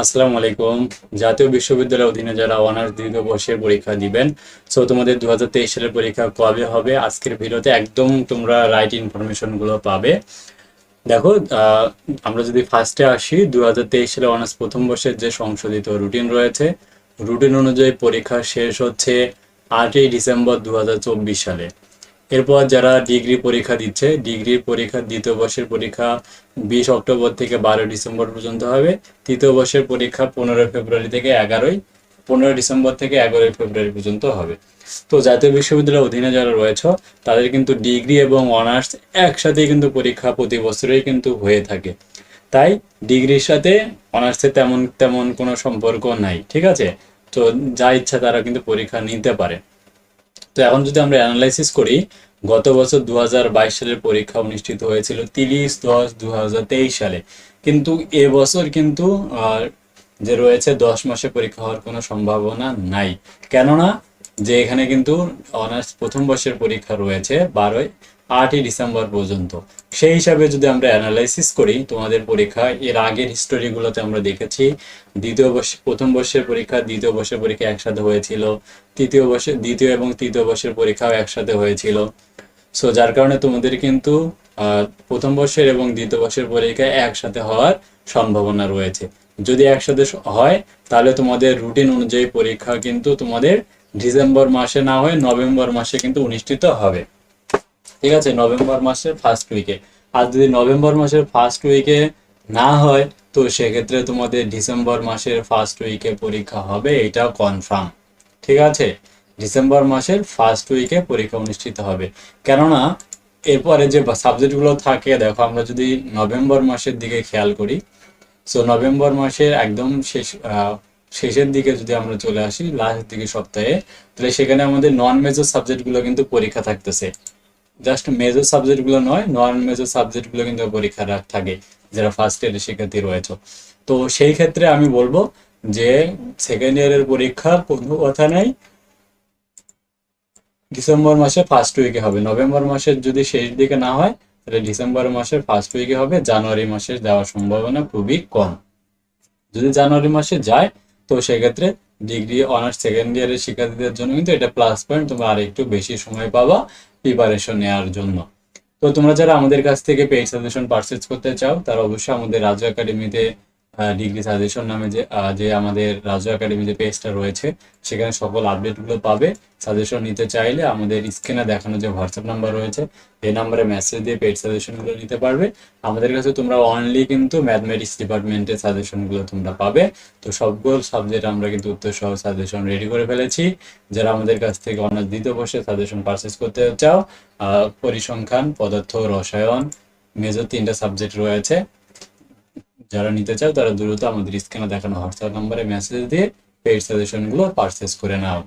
আসসালামু আলাইকুম। জাতীয় বিশ্ববিদ্যালয়ের অধীনে যারা অনার্স দ্বিতীয় বর্ষের পরীক্ষা দিবেন, সো তোমাদের 2023 সালের পরীক্ষা কবে হবে আজকের ভিডিওতে একদম তোমরা রাইট ইনফরমেশন গুলো পাবে। দেখো, আহ, আমরা যদি ফার্স্টে আসি, 2023 সালে অনার্স প্রথম বর্ষের যে সংশোধিত রুটিন রয়েছে, রুটিন অনুযায়ী পরীক্ষা শেষ হচ্ছে 8ই ডিসেম্বর 2024 সালে। এরপর যারা ডিগ্রি পরীক্ষা দিচ্ছে, ডিগ্রির পরীক্ষা দ্বিতীয় বর্ষের পরীক্ষা 20 অক্টোবর থেকে 12 ডিসেম্বর পর্যন্ত হবে। তৃতীয় বর্ষের পরীক্ষা 15 ফেব্রুয়ারি থেকে 15 ডিসেম্বর থেকে 11 ফেব্রুয়ারি পর্যন্ত হবে। তো জাতীয় বিশ্ববিদ্যালয়ের অধীনে যারা রয়েছে তাদের কিন্তু ডিগ্রি এবং অনার্স একসাথেই কিন্তু পরীক্ষা প্রতি বছরই কিন্তু হয়ে থাকে। তাই ডিগ্রির সাথে অনার্সের তেমন তেমন কোনো সম্পর্ক নাই, ঠিক আছে? তো যা ইচ্ছা তারা কিন্তু পরীক্ষা নিতে পারে। তো এখন যদি আমরা অ্যানালাইসিস করি, গত বছর 2022 সালের পরীক্ষা অনুষ্ঠিত হয়েছিল 30/10/2023 সালে, কিন্তু এবছর কিন্তু যে রয়েছে 10 মাসে পরীক্ষা হওয়ার কোনো সম্ভাবনা নাই। কেননা যে এখানে কিন্তু অনার্স প্রথম বর্ষের পরীক্ষা রয়েছে 8ই ডিসেম্বর পর্যন্ত। সেই হিসাবে যদি আমরা অ্যানালাইসিস করি তোমাদের পরীক্ষা, এর আগের হিস্টোরিগুলোতে আমরা দেখেছি প্রথম বর্ষের পরীক্ষা দ্বিতীয় বর্ষের পরীক্ষা একসাথে হয়েছিল, দ্বিতীয় এবং তৃতীয় বর্ষের পরীক্ষাও একসাথে হয়েছিল। সো যার কারণে তোমাদের কিন্তু প্রথম বর্ষের এবং দ্বিতীয় বর্ষের পরীক্ষা একসাথে হওয়ার সম্ভাবনা রয়েছে। যদি একসাথে হয় তাহলে তোমাদের রুটিন অনুযায়ী পরীক্ষা কিন্তু তোমাদের ডিসেম্বর মাসে না হয়ে নভেম্বর মাসে কিন্তু অনুষ্ঠিত হবে, ঠিক আছে? নভেম্বর মাসের ফার্স্ট উইকে। আর যদি নভেম্বর মাসের ফার্স্ট উইকে না হয়, তো সেক্ষেত্রে তোমাদের ডিসেম্বর মাসের ফার্স্ট উইকে পরীক্ষা হবে, এটাও কনফার্ম, ঠিক আছে? ডিসেম্বর মাসের ফার্স্ট উইকে পরীক্ষা অনুষ্ঠিত হবে। কেননা এরপরে যে সাবজেক্টগুলো থাকে, দেখো আমরা যদি নভেম্বর মাসের দিকে খেয়াল করি, সো নভেম্বর মাসের একদম শেষের দিকে যদি আমরা চলে আসি, লাস্ট দিকে সপ্তাহে, তাহলে সেখানে আমাদের নন মেজর সাবজেক্টগুলো কিন্তু পরীক্ষা থাকতেছে। জাস্ট মেজর সাবজেক্টগুলো নয়, নন মেজর সাবজেক্টগুলো কিন্তু পরীক্ষা থাকে, যারা ফার্স্ট ইয়ারের শিক্ষার্থী রয়েছে। তো সেই ক্ষেত্রে আমি বলবো যে সেকেন্ড ইয়ারের পরীক্ষা কোনো কথা নাই, ডিসেম্বর মাসে ফার্স্ট উইকে হবে। নভেম্বর মাসের যদি শেষ দিকে না হয়, তাহলে ডিসেম্বর মাসের ফার্স্ট উইকে হবে। জানুয়ারি মাসে যাওয়ার সম্ভাবনা খুবই কম। যদি জানুয়ারি মাসে যায়, তো সেক্ষেত্রে ডিগ্রি অনার্স সেকেন্ড ইয়ারের শিক্ষার্থীদের জন্য কিন্তু এটা প্লাস পয়েন্ট, তোমরা আর একটু বেশি সময় পাবা প্রিপারেশন নেওয়ার জন্য। তো তোমরা যারা আমাদের কাছ থেকে পেইড সাজেশন পারচেজ করতে চাও, তারা অবশ্যই আমাদের রাজু একাডেমিতে ডিগ্রি সাজেশন নামে যে আমাদের রাজু একাডেমি যে পেজটা রয়েছে, সেখানে সকল আপডেটগুলো পাবে। সাজেশন নিতে চাইলে আমাদের স্ক্রিনে দেখানো যে হোয়াটসঅ্যাপ নাম্বার রয়েছে, এই নাম্বারে মেসেজ দিয়ে পেইড সাজেশনগুলো নিতে পারবে। আমাদের কাছে তোমরা অনলি কিন্তু ম্যাথমেটিক্স ডিপার্টমেন্টের সাজেশনগুলো তোমরা পাবে। তো সবগুলো সাবজেক্ট আমরা কিন্তু উত্তর সহ সাজেশন রেডি করে ফেলেছি। যারা আমাদের কাছ থেকে অনার্স দ্বিতীয় বর্ষের সাজেশন পারচেজ করতে চাও, পরিসংখ্যান, পদার্থ, রসায়ন, মেজর 3টা সাবজেক্ট রয়েছে। যারা নিতে চাও তারা দ্রুত আমাদের স্ক্রিনে দেখানো হোয়াটসঅ্যাপ নম্বরে মেসেজ দিয়ে পেইড সাজেশনগুলো পারচেজ করে নাও।